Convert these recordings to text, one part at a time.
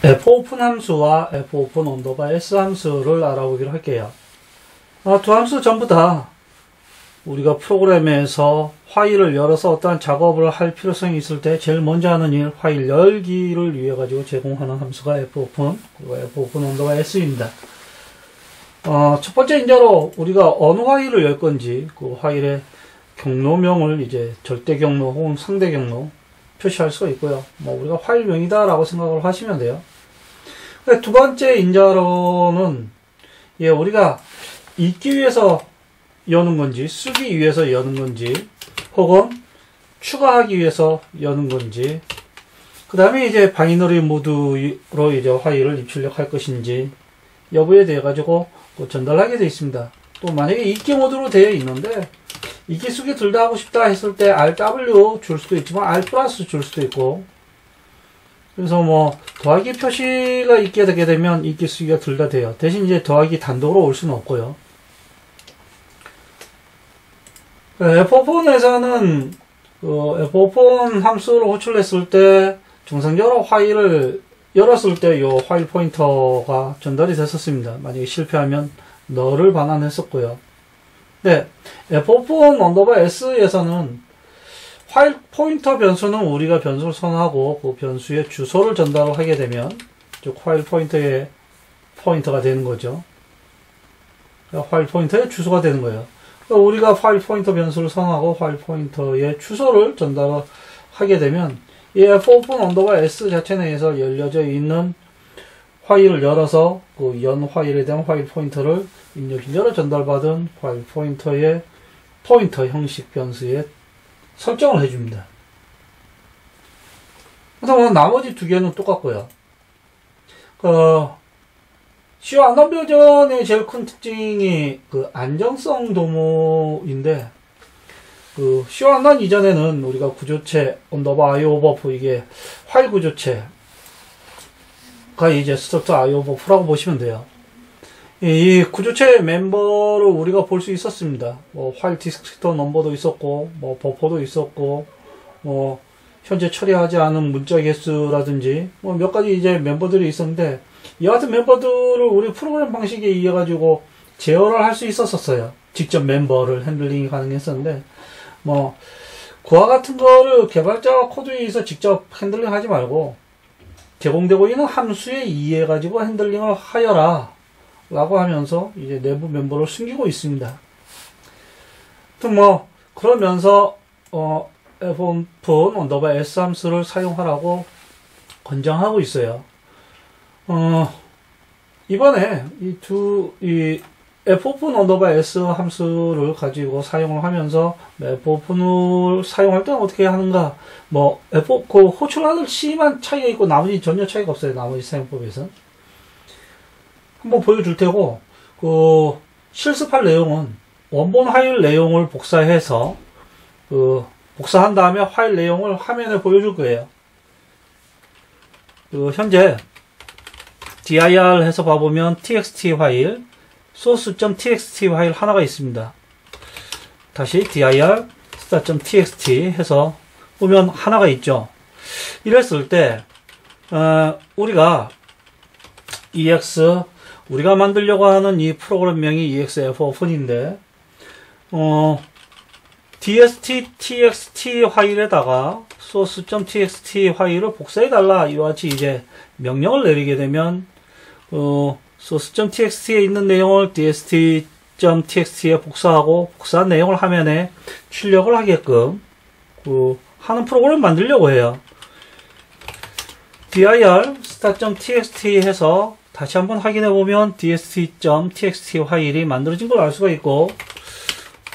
fopen 함수와 fopen 언더바 s 함수를 알아보기로 할게요. 두 함수 전부 다 우리가 프로그램에서 파일을 열어서 어떠한 작업을 할 필요성이 있을 때 제일 먼저 하는 일, 파일 열기를 위해 가지고 제공하는 함수가 fopen, 그리고 fopen 언더바 s입니다. 첫 번째 인자로 우리가 어느 파일을 열 건지 그 파일의 경로명을 이제 절대 경로 혹은 상대 경로 표시할 수가 있고요. 우리가 파일명이다 라고 생각을 하시면 돼요. 두 번째 인자로는 우리가 읽기 위해서 여는 건지 쓰기 위해서 여는 건지 혹은 추가하기 위해서 여는 건지, 그 다음에 이제 바이너리 모드로 이제 파일을 입출력할 것인지 여부에 대해 가지고 전달하게 되어 있습니다. 또 만약에 읽기 모드로 되어 있는데 읽기 쓰기 둘 다 하고 싶다 했을 때 RW 줄 수도 있지만 R 플러스 줄 수도 있고, 그래서 더하기 표시가 있게 되게 되면 읽기 쓰기가 둘 다 돼요. 대신 이제 더하기 단독으로 올 수는 없고요. fopen에서는 fopen 함수를 호출했을 때 정상적으로 파일을 열었을 때 이 파일 포인터가 전달이 됐었습니다. 만약에 실패하면 null을 반환했었고요. 네, fopen 언더바 s에서는 파일 포인터 변수는 우리가 변수를 선언하고 그 변수의 주소를 전달을 하게 되면 즉 파일 포인터의 포인터가 되는 거죠. 파일 포인터의 주소가 되는 거예요. 우리가 파일 포인터 변수를 선언하고 파일 포인터의 주소를 전달을 하게 되면 이 fopen 언더바 s 자체 내에서 열려져 있는 파일을 열어서 그 연 파일에 대한 파일 포인터를 입력인자로 전달받은 파일 포인터의 포인터 형식 변수에 설정을 해줍니다. 그래서 나머지 두 개는 똑같고요. C와 안난 버전의 제일 큰 특징이 안정성 도모인데, C와 안난 이전에는 우리가 구조체 언더바 IO 버프, 이게 파일 구조체가 이제 스트럭처 IO 버프라고 보시면 돼요. 이 구조체 멤버를 우리가 볼 수 있었습니다. 파일 디스크리터 넘버도 있었고, 버퍼도 있었고, 현재 처리하지 않은 문자 개수라든지, 몇 가지 이제 멤버들이 있었는데, 이 같은 멤버들을 우리 프로그램 방식에 의해 가지고 제어를 할 수 있었어요. 직접 멤버를 핸들링이 가능했었는데, 그와 같은 거를 개발자 코드에 의해서 직접 핸들링 하지 말고, 제공되고 있는 함수에 의해 가지고 핸들링을 하여라 라고 하면서 이제 내부 멤버를 숨기고 있습니다. 또 그러면서 fopen 언더바 s 함수를 사용하라고 권장하고 있어요. 이번에 이 fopen 언더바 s 함수를 가지고 사용을 하면서 fopen을 사용할 때는 어떻게 하는가, 그 호출하는 C만 차이가 있고 나머지 전혀 차이가 없어요. 나머지 사용법에서 한번 보여줄 테고, 실습할 내용은 원본 파일 내용을 복사해서 복사한 다음에 파일 내용을 화면에 보여줄 거예요. 현재 dir 해서 봐보면 txt 파일, source.txt 파일 하나가 있습니다. 다시 dir start.txt 해서 보면 하나가 있죠. 이랬을 때 우리가 우리가 만들려고 하는 이 프로그램명이 exfopen인데 dst.txt 파일에다가 source.txt 파일을 복사해달라, 이와 같이 이제 명령을 내리게 되면 source.txt에 있는 내용을 dst.txt에 복사하고 복사한 내용을 화면에 출력을 하게끔 하는 프로그램을 만들려고 해요. dir start.txt 해서 다시 한번 확인해 보면 dst.txt 파일이 만들어진 걸 알 수가 있고,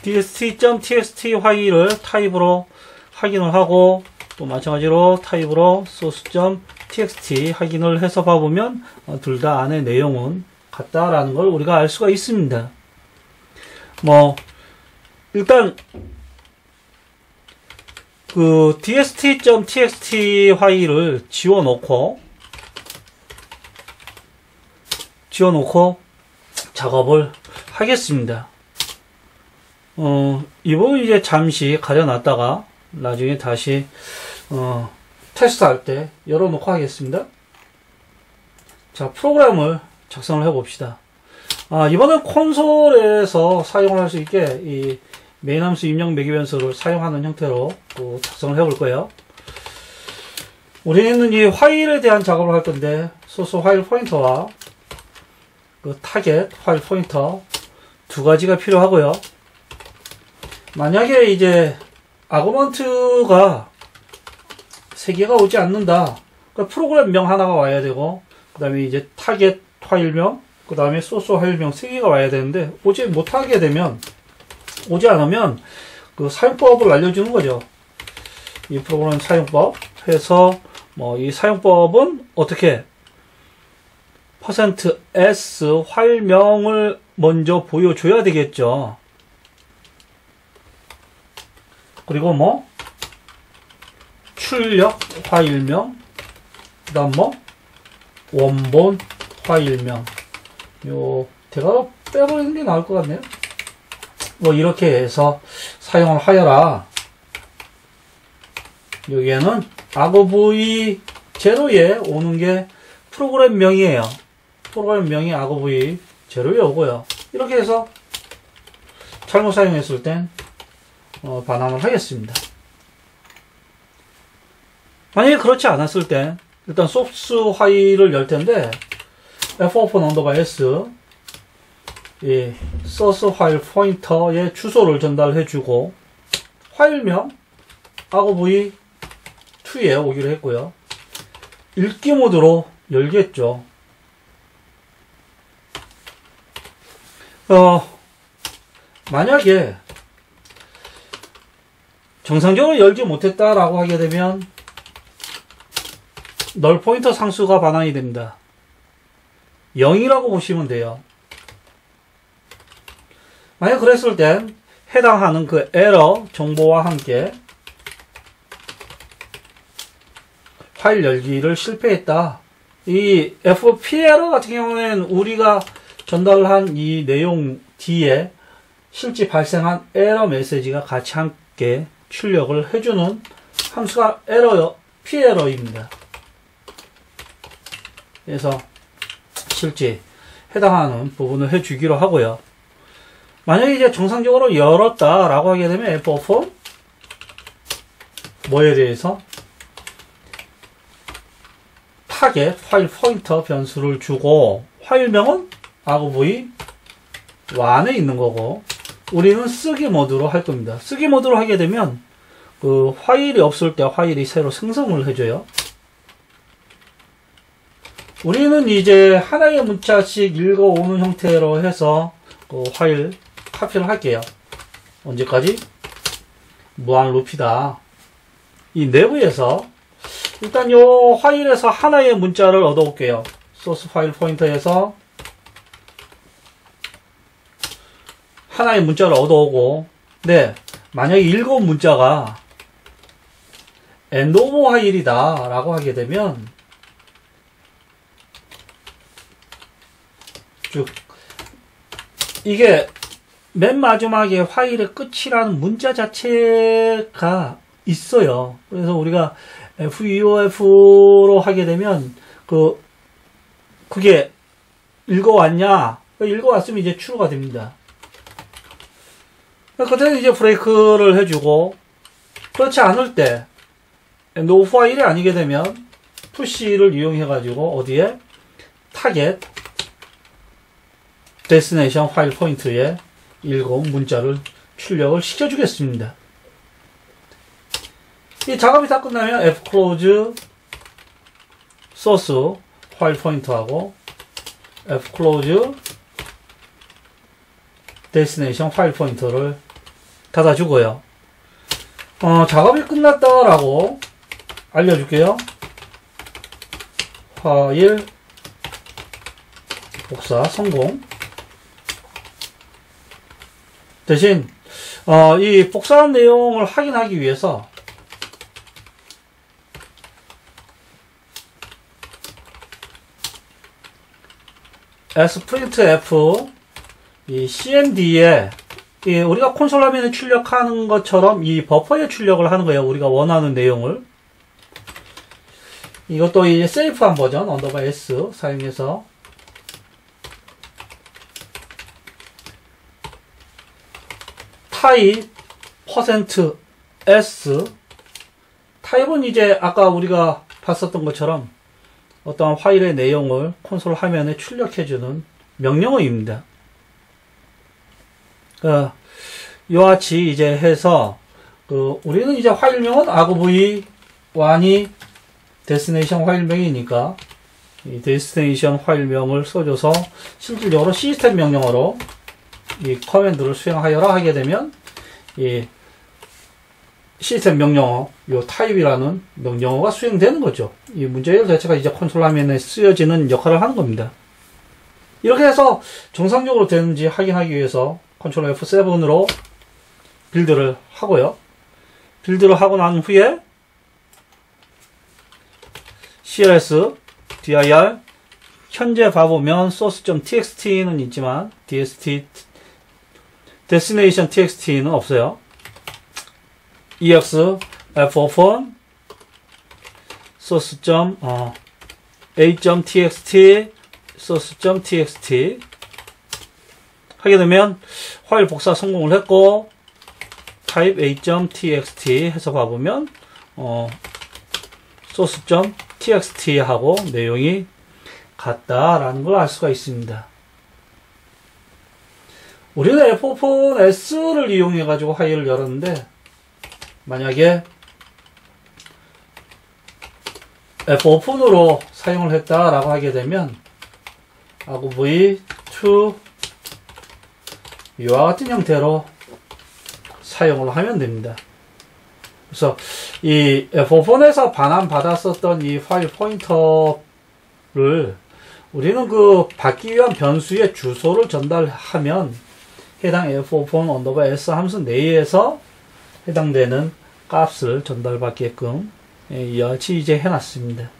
dst.txt 파일을 타입으로 확인을 하고 또 마찬가지로 타입으로 source.txt 확인을 해서 봐보면 둘 다 안에 내용은 같다라는 걸 우리가 알 수가 있습니다. 일단 dst.txt 파일을 지워놓고 작업을 하겠습니다. 이 부분 이제 잠시 가려놨다가 나중에 다시 테스트할 때 열어놓고 하겠습니다. 자, 프로그램을 작성을 해 봅시다. 이번엔 콘솔에서 사용을 할 수 있게 이 메인 함수 입력 매개 변수를 사용하는 형태로 또 작성을 해 볼 거예요. 우리는 이 화일에 대한 작업을 할 건데, 소스 화일 포인터와 그 타겟 화일 포인터 두 가지가 필요하고요. 만약에 이제 아구먼트가 3개가 오지 않는다. 그러니까 프로그램명 하나가 와야 되고, 그 다음에 이제 타겟 파일명, 그 다음에 소스 파일명 3개가 와야 되는데, 오지 못하게 되면, 오지 않으면, 그 사용법을 알려주는 거죠. 이 프로그램 사용법 해서, 이 사용법은 어떻게, %s 파일명을 먼저 보여줘야 되겠죠. 그리고 출력 파일명, 그 다음 원본 파일명. 제가 빼버리는 게 나을 것 같네요. 이렇게 해서 사용을 하여라. 여기에는 argv 제로에 오는 게 프로그램 명이에요. 프로그램 명이 argv 제로에 오고요. 이렇게 해서 잘못 사용했을 땐 반환을 하겠습니다. 만약에 그렇지 않았을 땐 일단 소스 파일을 열 텐데 f_s 이 소스 파일 포인터의 주소를 전달해 주고 파일명 argv2에 오기로 했고요. 읽기 모드로 열겠죠. 만약에 정상적으로 열지 못했다라고 하게 되면 널 포인터 상수가 반환이 됩니다. 0이라고 보시면 돼요. 만약 그랬을 땐 해당하는 그 에러 정보와 함께 파일 열기를 실패했다. 이 FP 에러 같은 경우에는 우리가 전달한 이 내용 뒤에 실제 발생한 에러 메시지가 같이 함께 출력을 해주는 함수가 P 에러입니다. 그래서 실제 해당하는 부분을 해주기로 하고요. 만약에 이제 정상적으로 열었다라고 하게 되면 f 뭐에 대해서 타겟 파일 포인터 변수를 주고 파일명은 argv1에 있는 거고 우리는 쓰기 모드로 할 겁니다. 쓰기 모드로 하게 되면 그 파일이 없을 때 파일이 새로 생성을 해줘요. 우리는 이제 하나의 문자씩 읽어오는 형태로 해서 그 파일 카피를 할게요. 언제까지? 무한 루피다. 이 내부에서 일단 요 파일에서 하나의 문자를 얻어올게요. 소스 파일 포인터에서 하나의 문자를 얻어오고, 네, 만약에 읽어온 문자가 end of 파일이다 라고 하게 되면 쭉 이게 맨 마지막에 파일의 끝이라는 문자 자체가 있어요. 그래서 우리가 FEOF로 하게 되면 그게 읽어왔냐? 읽어왔으면 이제 true가 됩니다. 그때는 이제 브레이크를 해주고, 그렇지 않을 때 end of 파일이 아니게 되면 push를 이용해가지고 어디에 타겟 데스티네이션 파일 포인트에 읽어온 문자를 출력을 시켜주겠습니다. 이 작업이 다 끝나면 fclose source 파일 포인트하고 fclose 데스티네이션 파일 포인터를 닫아주고요. 작업이 끝났다라고 알려줄게요. 파일 복사 성공. 대신 이 복사한 내용을 확인하기 위해서 sprintf 이 cmd에 우리가 콘솔 화면에 출력하는 것처럼 이 버퍼에 출력을 하는 거예요. 우리가 원하는 내용을. 이것도 이제 세이프한 버전 언더바 S 사용해서 타입 %s 타입은 이제 아까 우리가 봤었던 것처럼 어떠한 파일의 내용을 콘솔 화면에 출력해주는 명령어입니다. 이와 같이 이제 해서 우리는 이제 파일명은 argv1이 데스티네이션 파일명이니까 이 데스티네이션 파일명을 써줘서 실질적으로 시스템 명령어로 이 커맨드를 수행하여라 하게 되면 이 시스템 명령어, 요 타입이라는 명령어가 수행되는 거죠. 이 문제 해결 자체가 이제 콘솔 화면에 쓰여지는 역할을 하는 겁니다. 이렇게 해서 정상적으로 되는지 확인하기 위해서 컨트롤 F7으로 빌드를 하고요. 빌드를 하고 난 후에 cls dir 현재 봐보면 source.txt는 있지만 destination txt는 없어요. ex fopen source.a.txt source.txt 하게 되면 파일 복사 성공을 했고 type a.txt 해서 봐보면 source.txt 하고 내용이 같다라는 걸 알 수가 있습니다. 우리는 F4.S를 이용해 가지고 파일을 열었는데 만약에 F4.으로 사용을 했다라고 하게 되면 argv2 이와 같은 형태로 사용을 하면 됩니다. 그래서 이 F4.에서 반환받았었던 이 파일 포인터를 우리는 받기 위한 변수의 주소를 전달하면 해당 F4.S 함수 내에서 해당되는 값을 전달받게끔 이와 같이 이제 해놨습니다.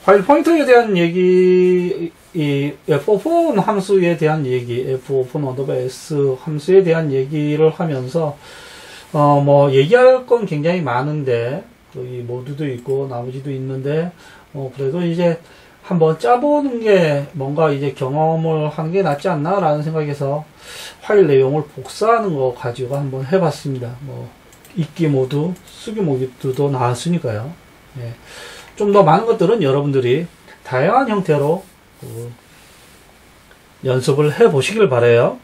파일 포인터에 대한 얘기, 이 F4 함수에 대한 얘기, F4.S 함수에 대한 얘기를 하면서, 얘기할 건 굉장히 많은데, 이 모드도 있고, 나머지도 있는데, 그래도 이제 한번 짜보는 게 뭔가 이제 경험을 하는 게 낫지 않나 라는 생각에서 파일 내용을 복사하는 거 가지고 한번 해봤습니다. 읽기 모드, 쓰기 모드도 나왔으니까요. 예. 좀 더 많은 것들은 여러분들이 다양한 형태로 연습을 해 보시길 바라요.